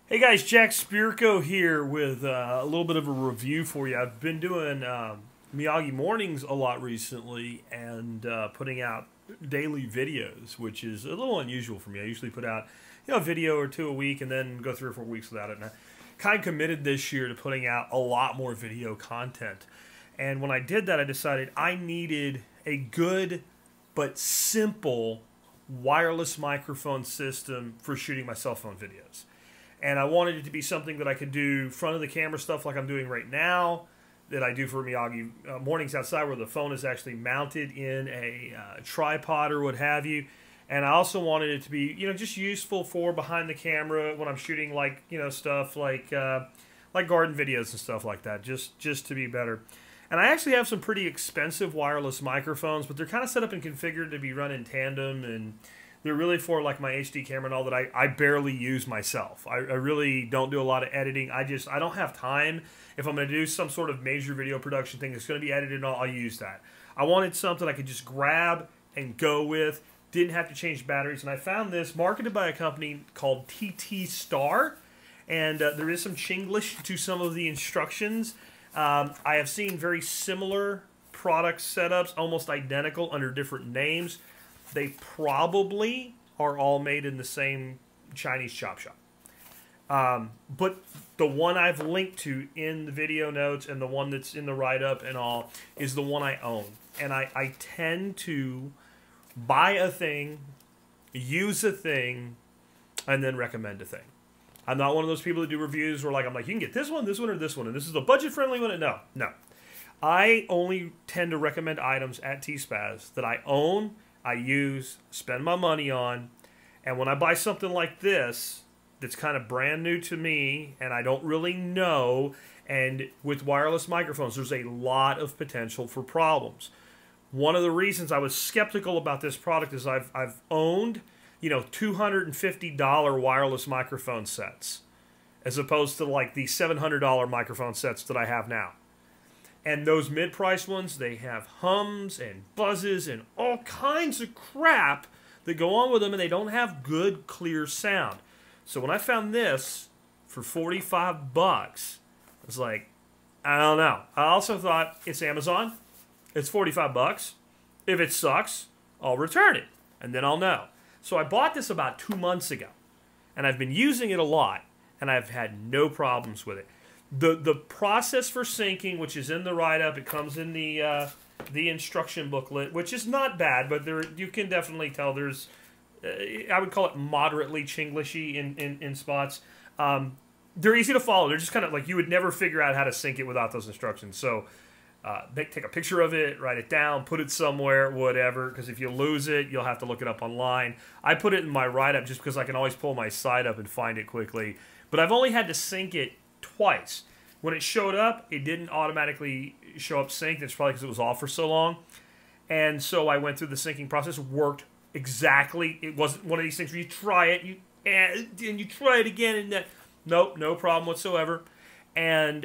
Hey guys, Jack Spirko here with a little bit of a review for you. I've been doing Miyagi mornings a lot recently and putting out daily videos, which is a little unusual for me. I usually put out a video or two a week and then go 3 or 4 weeks without it. And I kind of committed this year to putting out a lot more video content. And when I did that, I decided I needed a good but simple wireless microphone system for shooting my cell phone videos. And I wanted it to be something that I could do front of the camera stuff like I'm doing right now, that I do for Miyagi mornings outside, where the phone is actually mounted in a tripod or what have you. And I also wanted it to be, just useful for behind the camera when I'm shooting stuff like garden videos and stuff like that, just to be better. And I actually have some pretty expensive wireless microphones, but they're kind of set up and configured to be run in tandem, and they're really for like my HD camera and all that I barely use myself. I really don't do a lot of editing. I don't have time. If I'm going to do some sort of major video production thing that's going to be edited and all, I'll use that. I wanted something I could just grab and go with. Didn't have to change batteries. And I found this marketed by a company called TTStar. And there is some Chinglish to some of the instructions. I have seen very similar product setups, almost identical under different names. They probably are all made in the same Chinese chop shop. But the one I've linked to in the video notes and the one that's in the write-up and all is the one I own. And I tend to buy a thing, use a thing, and then recommend a thing. I'm not one of those people that do reviews where I'm like, you can get this one, or this one, and this is the budget-friendly one. No. I only tend to recommend items at T-Spaz that I own, I use, spend my money on, and when I buy something like this that's kind of brand new to me and I don't really know, and with wireless microphones there's a lot of potential for problems. One of the reasons I was skeptical about this product is I've owned $250 wireless microphone sets as opposed to like the $700 microphone sets that I have now. And those mid-price ones, they have hums and buzzes and all kinds of crap that go on with them, and they don't have good, clear sound. So when I found this for 45 bucks, I was like, I don't know. I also thought, it's Amazon. It's 45 bucks. If it sucks, I'll return it, and then I'll know. So I bought this about 2 months ago, and I've been using it a lot, and I've had no problems with it. The process for syncing, which is in the write-up, it comes in the instruction booklet, which is not bad, but you can definitely tell there's, I would call it moderately Chinglishy in spots. They're easy to follow. They're just kind of like you would never figure out how to sync it without those instructions. So take a picture of it, write it down, put it somewhere, whatever, because if you lose it, you'll have to look it up online. I put it in my write-up just because I can always pull my site up and find it quickly. But I've only had to sync it twice. When it showed up, it didn't automatically show up synced. It's probably because it was off for so long. And so I went through the syncing process. It worked exactly. It wasn't one of these things where you try it, and you try it again, and nope, no problem whatsoever. And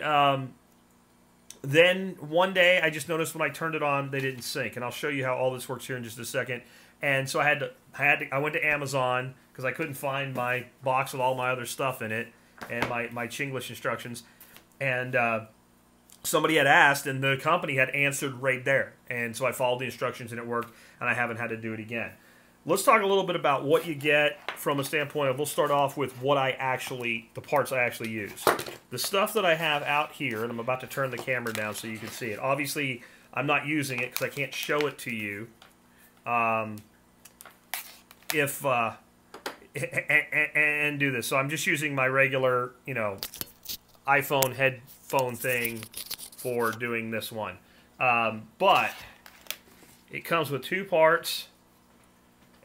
then one day, I just noticed when I turned it on, they didn't sync. And I'll show you how all this works here in just a second. And so I went to Amazon because I couldn't find my box with all my other stuff in it and my Chinglish instructions, and somebody had asked, and the company had answered right there, and so I followed the instructions, and it worked, and I haven't had to do it again. Let's talk a little bit about what you get from a standpoint of, we'll start off with the parts I actually use. The stuff that I have out here, and I'm about to turn the camera down so you can see it. Obviously, I'm not using it because I can't show it to you. And do this. So I'm just using my regular, iPhone headphone thing for doing this one. But it comes with 2 parts,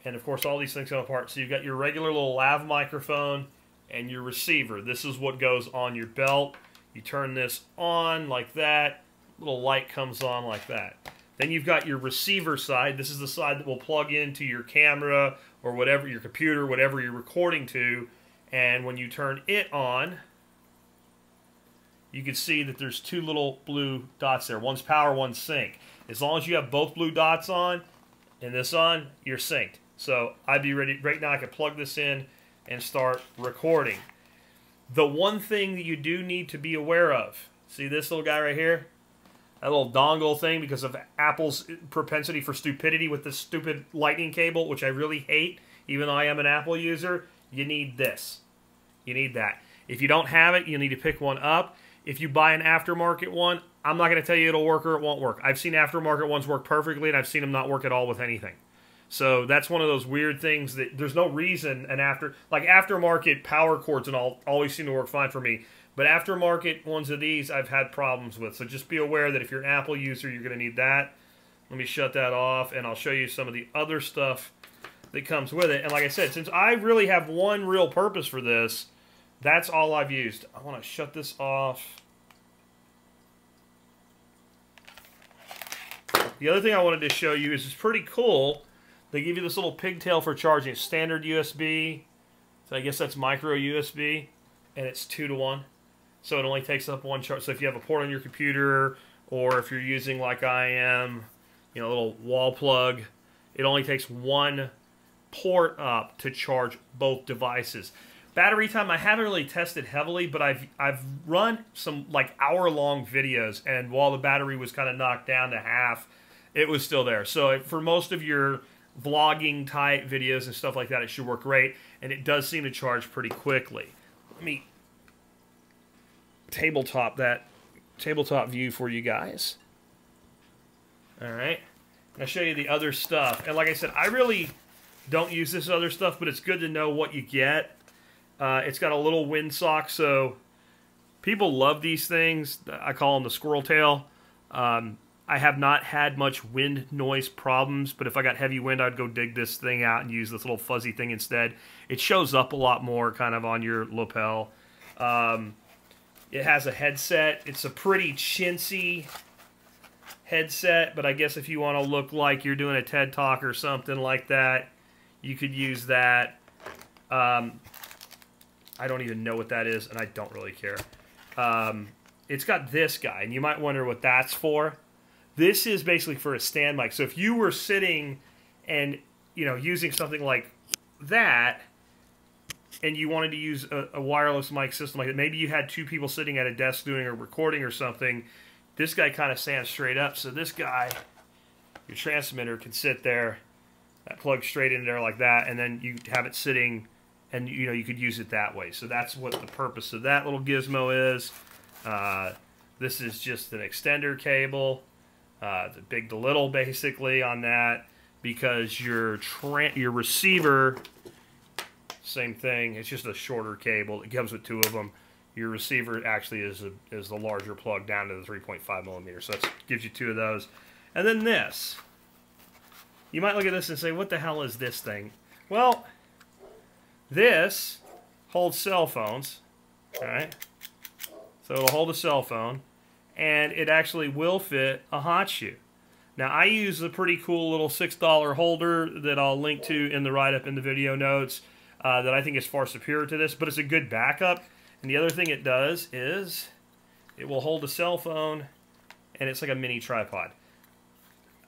and of course all these things come apart. So you've got your regular little lav microphone and your receiver. This is what goes on your belt. You turn this on like that. Little light comes on like that. Then you've got your receiver side. This is the side that will plug into your camera or whatever, your computer, whatever you're recording to. And when you turn it on, you can see that there's 2 little blue dots there. One's power, one's sync. As long as you have both blue dots on and this on, you're synced. So I'd be ready. Right now I can plug this in and start recording. The one thing that you do need to be aware of, see this little guy right here? That little dongle thing, because of Apple's propensity for stupidity with this stupid lightning cable, which I really hate, even though I am an Apple user, you need this. You need that. If you don't have it, you need to pick one up. If you buy an aftermarket one, I'm not going to tell you it'll work or it won't work. I've seen aftermarket ones work perfectly, and I've seen them not work at all with anything. So that's one of those weird things that there's no reason aftermarket power cords and all always seem to work fine for me. But aftermarket ones of these I've had problems with. So just be aware that if you're an Apple user, you're going to need that. Let me shut that off, and I'll show you some of the other stuff that comes with it. And like I said, since I really have one real purpose for this, that's all I've used. I want to shut this off. The other thing I wanted to show you is it's pretty cool. They give you this little pigtail for charging. It's standard USB, so I guess that's micro USB, and it's 2-to-1. So it only takes up one charge. So if you have a port on your computer, or if you're using like I am, a little wall plug, it only takes one port up to charge both devices. Battery time, I haven't really tested heavily, but I've run some like hour-long videos, and while the battery was kind of knocked down to half, it was still there. So for most of your vlogging type videos and stuff like that, it should work great, and it does seem to charge pretty quickly. Let me tabletop view for you guys. All right, I'll show you the other stuff. And like I said, I really don't use this other stuff, but it's good to know what you get. It's got a little windsock, so people love these things. I call them the squirrel tail. I have not had much wind noise problems, but if I got heavy wind, I'd go dig this thing out and use this little fuzzy thing instead. It shows up a lot more kind of on your lapel. It has a headset. It's a pretty chintzy headset, but I guess if you want to look like you're doing a TED Talk or something like that, you could use that. I don't even know what that is, and I don't really care. It's got this guy, and you might wonder what that's for. This is basically for a stand mic. So if you were sitting and, using something like that, and you wanted to use a wireless mic system like that, maybe you had two people sitting at a desk doing a recording or something, this guy kind of stands straight up. So this guy, your transmitter, can sit there, that plugs straight in there like that, and then you have it sitting, and you could use it that way. So that's what the purpose of that little gizmo is. This is just an extender cable. The big to little basically on that, because your receiver, same thing, it's just a shorter cable. It comes with two of them. Your receiver actually is the larger plug down to the 3.5 millimeter, so that gives you two of those. And then this, you might look at this and say, what the hell is this thing? Well, this holds cell phones, all right? So it'll hold a cell phone, and it actually will fit a hot shoe. Now, I use a pretty cool little $6 holder that I'll link to in the write-up in the video notes that I think is far superior to this, but it's a good backup. And the other thing it does is it will hold a cell phone, and it's like a mini tripod.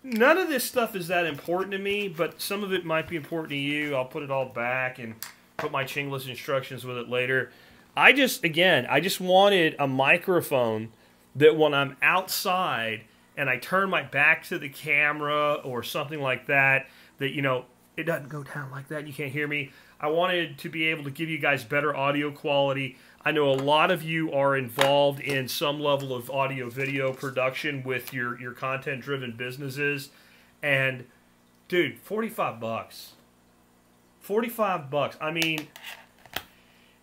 None of this stuff is that important to me, but some of it might be important to you. I'll put it all back and put my Chingless instructions with it later. I just wanted a microphone that when I'm outside and I turn my back to the camera or something like that, it doesn't go down like that, you can't hear me. I wanted to be able to give you guys better audio quality. I know a lot of you are involved in some level of audio-video production with your content-driven businesses. And, dude, 45 bucks. 45 bucks. I mean,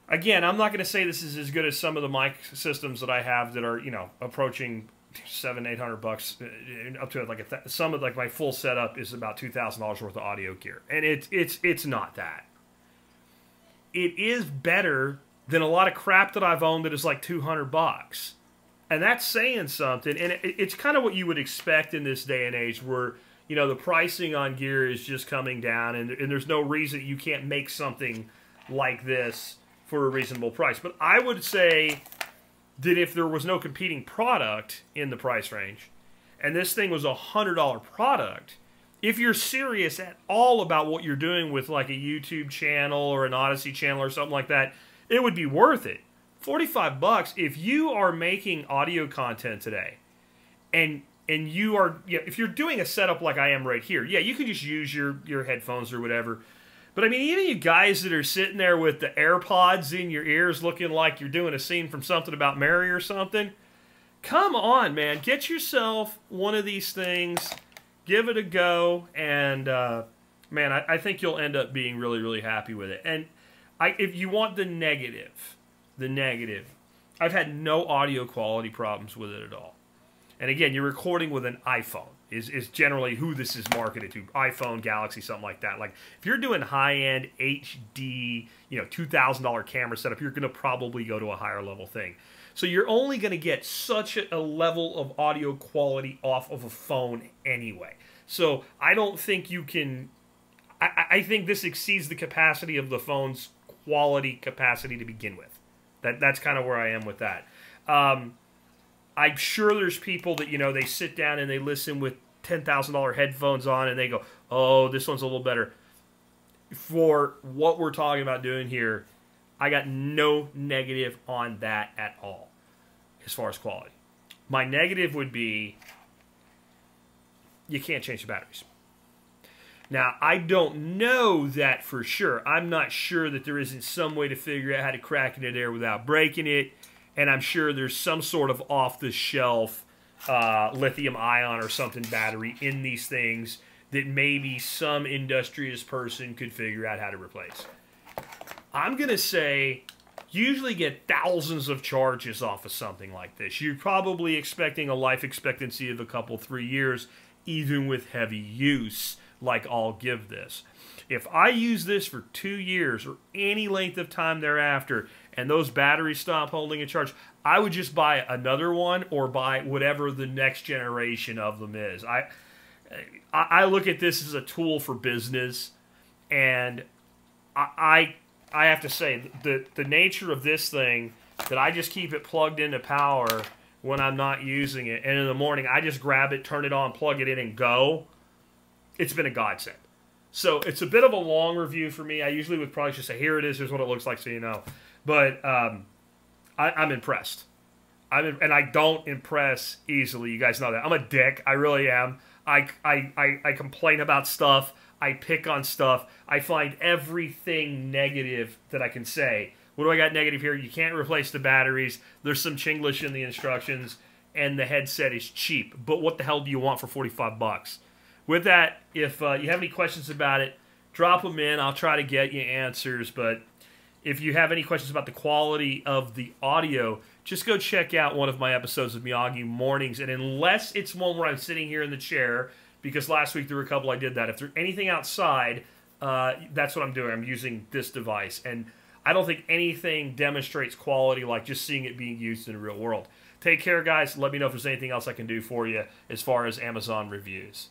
again, I'm not going to say this is as good as some of the mic systems that I have that are, approaching $700-800 bucks, up to like some of my full setup is about $2,000 worth of audio gear, and it's not that. It is better than a lot of crap that I've owned that is like 200 bucks, and that's saying something. And it's kind of what you would expect in this day and age, where the pricing on gear is just coming down, and there's no reason you can't make something like this for a reasonable price. But I would say that if there was no competing product in the price range, and this thing was a $100 product, if you're serious at all about what you're doing with like a YouTube channel or an Odyssey channel or something like that, it would be worth it. $45, if you are making audio content today, and you are, if you're doing a setup like I am right here, yeah, you could just use your headphones or whatever. But I mean, even you guys that are sitting there with the AirPods in your ears looking like you're doing a scene from Something About Mary or something, come on, man. Get yourself one of these things, give it a go, and man, I think you'll end up being really, really happy with it. And if you want the negative, I've had no audio quality problems with it at all. And again, you're recording with an iPhone is generally who this is marketed to. iPhone, Galaxy, something like that. Like, if you're doing high-end HD, $2,000 camera setup, you're going to probably go to a higher level thing. So you're only going to get such a level of audio quality off of a phone anyway. So I don't think you can... I think this exceeds the capacity of the phone's quality capacity to begin with. That's kind of where I am with that. I'm sure there's people that, they sit down and they listen with $10,000 headphones on and they go, oh, this one's a little better. For what we're talking about doing here, I got no negative on that at all as far as quality. My negative would be you can't change the batteries. Now, I don't know that for sure. I'm not sure that there isn't some way to figure out how to crack into there without breaking it. And I'm sure there's some sort of off-the-shelf lithium-ion or something battery in these things that maybe some industrious person could figure out how to replace. I'm going to say usually get thousands of charges off of something like this. You're probably expecting a life expectancy of a couple, 3 years, even with heavy use, like I'll give this. If I use this for 2 years or any length of time thereafter, and those batteries stop holding a charge, I would just buy another one or buy whatever the next generation of them is. I look at this as a tool for business, and I have to say, the nature of this thing, that I just keep it plugged into power when I'm not using it, and in the morning I just grab it, turn it on, plug it in, and go, it's been a godsend. So it's a bit of a long review for me. I usually would probably just say, here it is, here's what it looks like, so you know. But I'm impressed. And I don't impress easily. You guys know that. I'm a dick. I really am. I complain about stuff. I pick on stuff. I find everything negative that I can say. What do I got negative here? You can't replace the batteries. There's some Chinglish in the instructions. And the headset is cheap. But what the hell do you want for 45 bucks? With that, if you have any questions about it, drop them in. I'll try to get you answers. But if you have any questions about the quality of the audio, just go check out one of my episodes of Miyagi Mornings. And unless it's one where I'm sitting here in the chair, because last week there were a couple I did that. If there's anything outside, that's what I'm doing. I'm using this device. And I don't think anything demonstrates quality like just seeing it being used in the real world. Take care, guys. Let me know if there's anything else I can do for you as far as Amazon reviews.